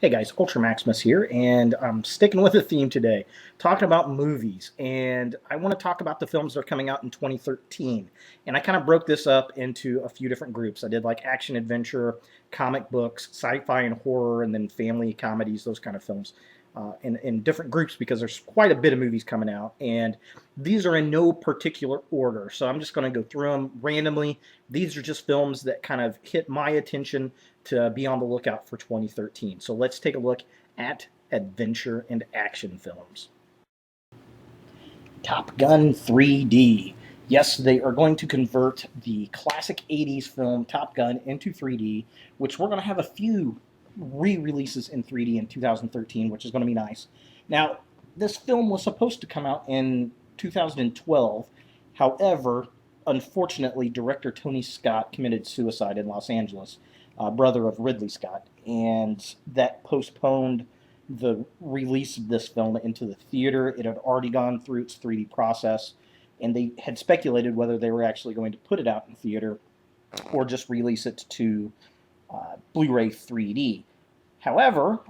Hey guys, Ultra Maximus here, and I'm sticking with the theme today, talking about movies. And I want to talk about the films that are coming out in 2013. And I kind of broke this up into a few different groups. I did like action adventure, comic books, sci fi and horror, and then family comedies, those kind of films. In different groups because there's quite a bit of movies coming out, and these are in no particular order. So I'm just going to go through them randomly. These are just films that kind of hit my attention to be on the lookout for 2013. So let's take a look at adventure and action films. Top Gun 3D. Yes, they are going to convert the classic 80s film Top Gun into 3D, which we're going to have a few re-releases in 3D in 2013, which is going to be nice. Now, this film was supposed to come out in 2012. However, unfortunately, director Tony Scott committed suicide in Los Angeles, brother of Ridley Scott, and that postponed the release of this film into the theater. It had already gone through its 3D process, and they had speculated whether they were actually going to put it out in theater or just release it to Blu-ray 3D. However,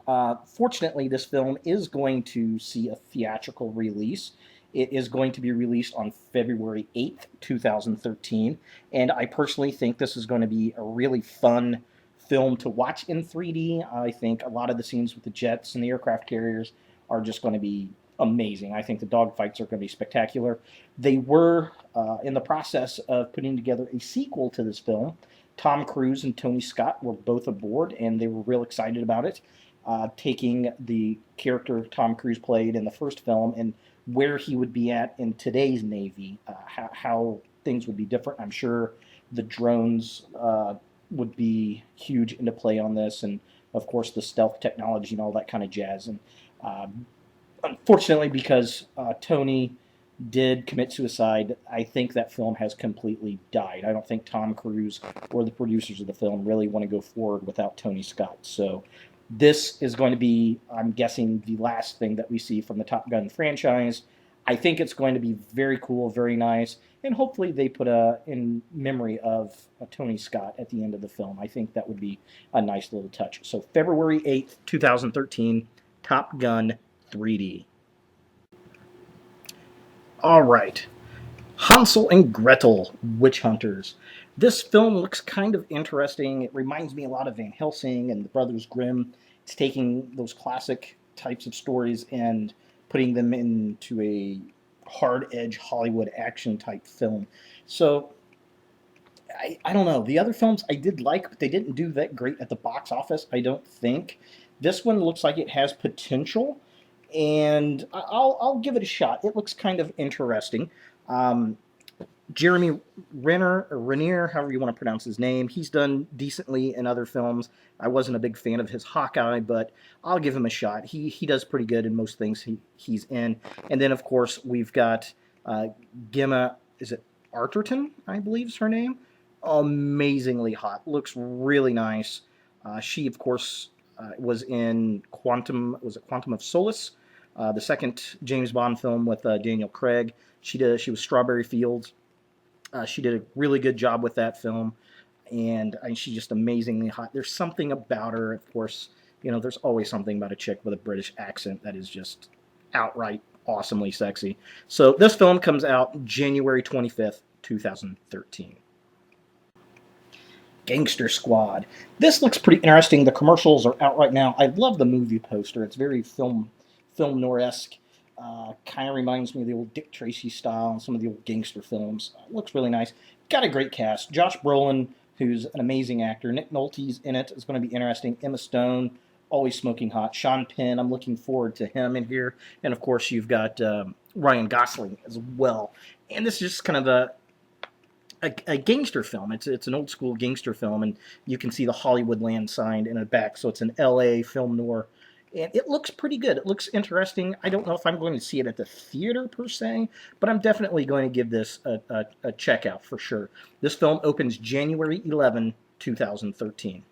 fortunately, this film is going to see a theatrical release. It is going to be released on February 8th, 2013, and I personally think this is going to be a really fun film to watch in 3D. I think a lot of the scenes with the jets and the aircraft carriers are just going to be amazing. I think the dogfights are going to be spectacular. They were in the process of putting together a sequel to this film. Tom Cruise and Tony Scott were both aboard, and they were real excited about it, taking the character Tom Cruise played in the first film and where he would be at in today's Navy, how things would be different. I'm sure the drones would be huge into play on this, and of course the stealth technology and all that kind of jazz. And unfortunately, because Tony did commit suicide, I think that film has completely died. I don't think Tom Cruise or the producers of the film really want to go forward without Tony Scott. So this is going to be, I'm guessing, the last thing that we see from the Top Gun franchise. I think it's going to be very cool, very nice, and hopefully they put in memory of Tony Scott at the end of the film. I think that would be a nice little touch. So February 8th, 2013, Top Gun 3D. All right. Hansel and Gretel, Witch Hunters. This film looks kind of interesting. It reminds me a lot of Van Helsing and the Brothers Grimm. It's taking those classic types of stories and putting them into a hard edge Hollywood action type film. So I don't know. The other films I did like, but they didn't do that great at the box office, I don't think. This one looks like it has potential, and I'll give it a shot. It looks kind of interesting. Um, Jeremy Renner, or Renier, however you want to pronounce his name, he's done decently in other films. I wasn't a big fan of his Hawkeye, but I'll give him a shot. He does pretty good in most things he's in. And then, of course, we've got Gemma, is it Arterton, I believe is her name? Amazingly hot. Looks really nice. She, of course, was in Quantum of Solace, the second James Bond film with Daniel Craig. She was Strawberry Fields. She did a really good job with that film, and she's just amazingly hot. There's something about her, of course. There's always something about a chick with a British accent that is just outright awesomely sexy. So this film comes out January 25th, 2013. Gangster Squad. This looks pretty interesting. The commercials are out right now. I love the movie poster. It's very film noir-esque. Kind of reminds me of the old Dick Tracy style and some of the old gangster films. Looks really nice. Got a great cast. Josh Brolin, who's an amazing actor. Nick Nolte's in it. It's going to be interesting. Emma Stone, always smoking hot. Sean Penn, I'm looking forward to him in here. And of course, you've got Ryan Gosling as well. And this is just kind of a gangster film. It's an old school gangster film, and you can see the Hollywood land signed in the back. So it's an L.A. film noir, and it looks pretty good. It looks interesting. I don't know if I'm going to see it at the theater per se, but I'm definitely going to give this a check out for sure. This film opens January 11, 2013.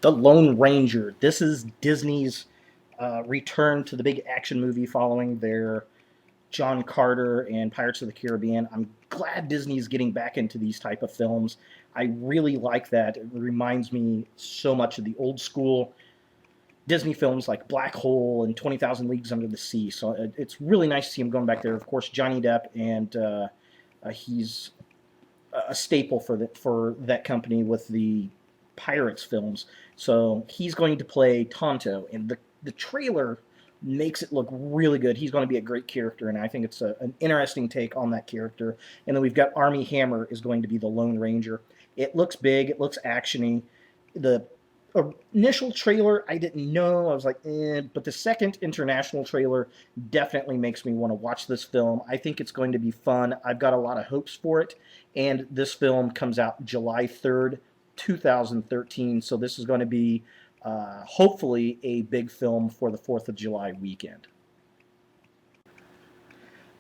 The Lone Ranger. This is Disney's return to the big action movie following their John Carter and Pirates of the Caribbean. I'm glad Disney's getting back into these type of films. I really like that. It reminds me so much of the old school Disney films like Black Hole and 20,000 Leagues Under the Sea. So it's really nice to see him going back there. Of course, Johnny Depp, and he's a staple for that company with the Pirates films. So he's going to play Tonto, and the trailer makes it look really good. He's going to be a great character, and I think it's an interesting take on that character. And then we've got Armie Hammer is going to be the Lone Ranger. It looks big. It looks actiony. The initial trailer, I didn't know. I was like, eh. But the second international trailer definitely makes me want to watch this film. I think it's going to be fun. I've got a lot of hopes for it. And this film comes out July 3rd, 2013. So this is going to be hopefully a big film for the 4th of July weekend.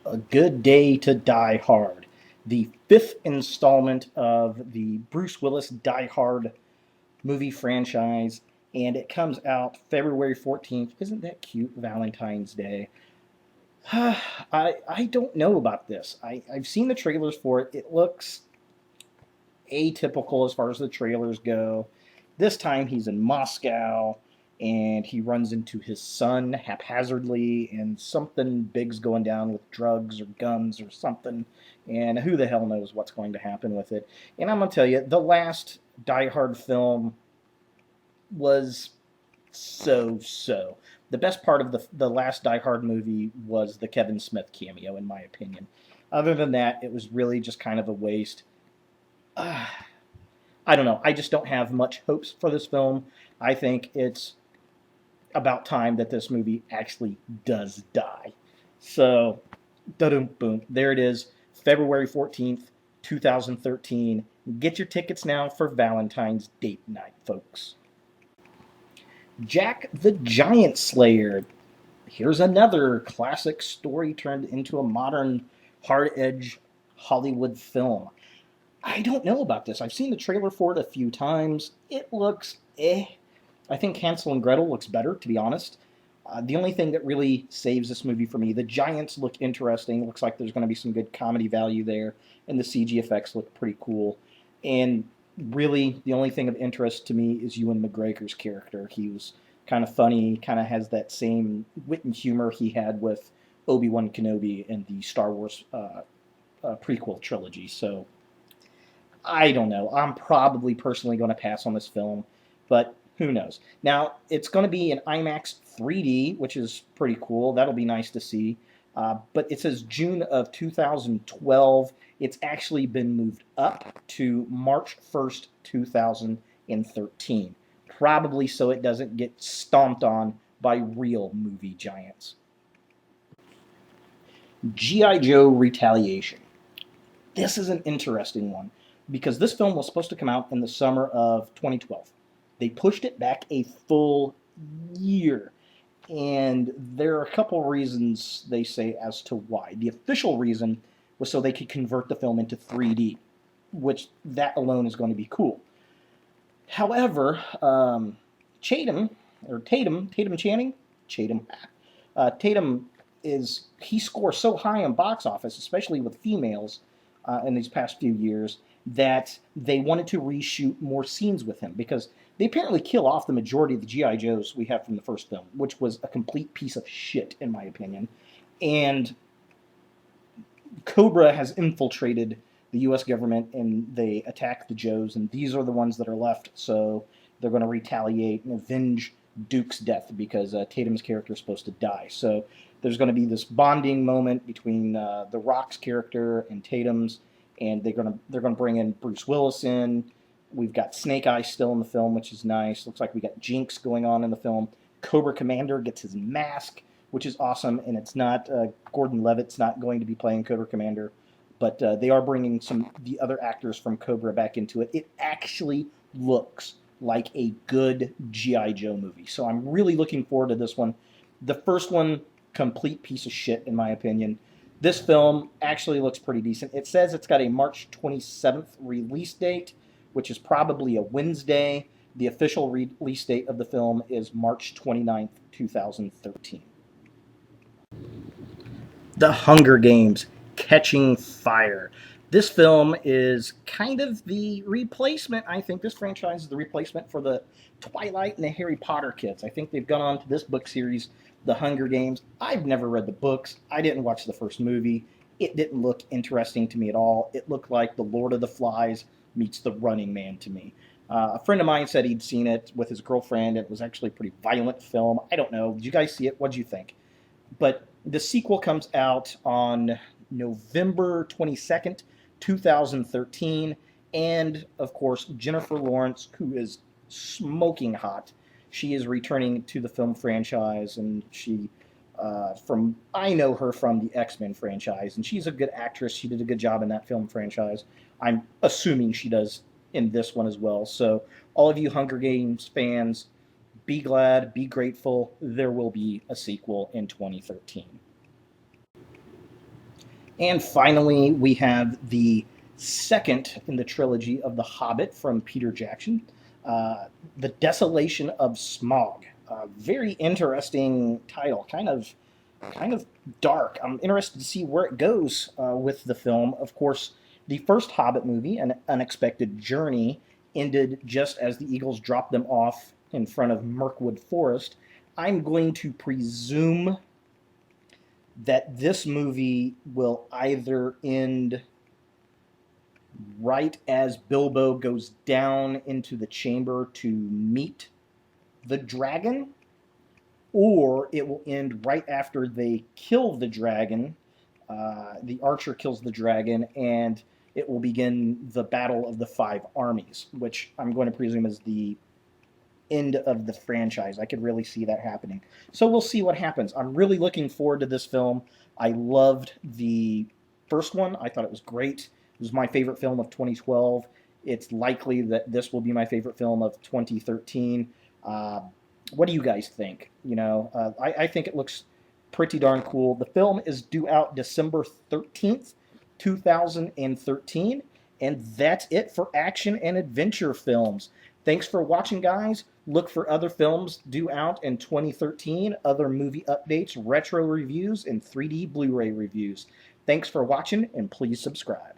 A Good Day to Die Hard, the fifth installment of the Bruce Willis Die Hard movie franchise, and it comes out February 14th. Isn't that cute? Valentine's Day. I don't know about this. I've seen the trailers for it. It looks atypical as far as the trailers go. This time he's in Moscow and he runs into his son haphazardly, and something big's going down with drugs or guns or something, and who the hell knows what's going to happen with it. And I'm going to tell you, the last Die Hard film was so. The best part of the last Die Hard movie was the Kevin Smith cameo, in my opinion. Other than that, it was really just kind of a waste. I don't know. I just don't have much hopes for this film. I think it's about time that this movie actually does die. So, boom. There it is, February 14th, 2013. Get your tickets now for Valentine's date night, folks. Jack the Giant Slayer. Here's another classic story turned into a modern, hard-edge Hollywood film. I don't know about this. I've seen the trailer for it a few times. It looks eh. I think Hansel and Gretel looks better, to be honest. The only thing that really saves this movie for me, the giants look interesting. It looks like there's going to be some good comedy value there, and the CG effects look pretty cool. And really, the only thing of interest to me is Ewan McGregor's character. He was kind of funny, kind of has that same wit and humor he had with Obi-Wan Kenobi in the Star Wars prequel trilogy. So, I don't know. I'm probably personally going to pass on this film, but who knows? Now, it's going to be in IMAX 3D, which is pretty cool. That'll be nice to see. But it says June of 2012. It's actually been moved up to March 1st, 2013. Probably so it doesn't get stomped on by real movie giants. G.I. Joe Retaliation. This is an interesting one, because this film was supposed to come out in the summer of 2012. They pushed it back a full year, and there are a couple reasons they say as to why. The official reason was so they could convert the film into 3D, which that alone is going to be cool. However, Tatum Channing, Tatum he scores so high on box office, especially with females, in these past few years, that they wanted to reshoot more scenes with him, because they apparently kill off the majority of the G.I. Joes we have from the first film, which was a complete piece of shit, in my opinion. And Cobra has infiltrated the U.S. government, and they attack the Joes, and these are the ones that are left, so they're going to retaliate and avenge Duke's death, because Tatum's character is supposed to die. So there's going to be this bonding moment between The Rock's character and Tatum's, and they're going to bring in Bruce Willis in. We've got Snake Eyes still in the film, which is nice. Looks like we got Jinx going on in the film. Cobra Commander gets his mask, which is awesome, and it's not Gordon Levitt's not going to be playing Cobra Commander, but they are bringing the other actors from Cobra back into it. It actually looks like a good G.I. Joe movie, so I'm really looking forward to this one. The first one, complete piece of shit, in my opinion. This film actually looks pretty decent. It says it's got a March 27th release date, which is probably a Wednesday. The official release date of the film is March 29th, 2013. The Hunger Games: Catching Fire. This film is kind of the replacement. I think this franchise is the replacement for the Twilight and the Harry Potter kids. I think they've gone on to this book series, The Hunger Games. I've never read the books. I didn't watch the first movie. It didn't look interesting to me at all. It looked like The Lord of the Flies meets The Running Man to me. A friend of mine said he'd seen it with his girlfriend. It was actually a pretty violent film. I don't know. Did you guys see it? What did you think? But the sequel comes out on November 22nd, 2013. And of course, Jennifer Lawrence, who is smoking hot, she is returning to the film franchise. And I know her from the X-Men franchise, and she's a good actress. She did a good job in that film franchise. I'm assuming she does in this one as well. So, all of you Hunger Games fans, be glad, be grateful. There will be a sequel in 2013. And finally, we have the second in the trilogy of The Hobbit from Peter Jackson, The Desolation of Smaug. Very interesting title, kind of dark. I'm interested to see where it goes with the film. Of course, the first Hobbit movie, An Unexpected Journey, ended just as the Eagles dropped them off in front of Mirkwood Forest. I'm going to presume that this movie will either end right as Bilbo goes down into the chamber to meet the dragon, or it will end right after they kill the dragon. The archer kills the dragon, and it will begin the Battle of the Five Armies, which I'm going to presume is the end of the franchise. I could really see that happening. So we'll see what happens. I'm really looking forward to this film. I loved the first one. I thought it was great. It was my favorite film of 2012. It's likely that this will be my favorite film of 2013. What do you guys think? I think it looks pretty darn cool. The film is due out December 13th, 2013. And that's it for action and adventure films. Thanks for watching, guys. Look for other films due out in 2013, other movie updates, retro reviews, and 3D Blu-ray reviews. Thanks for watching, and please subscribe.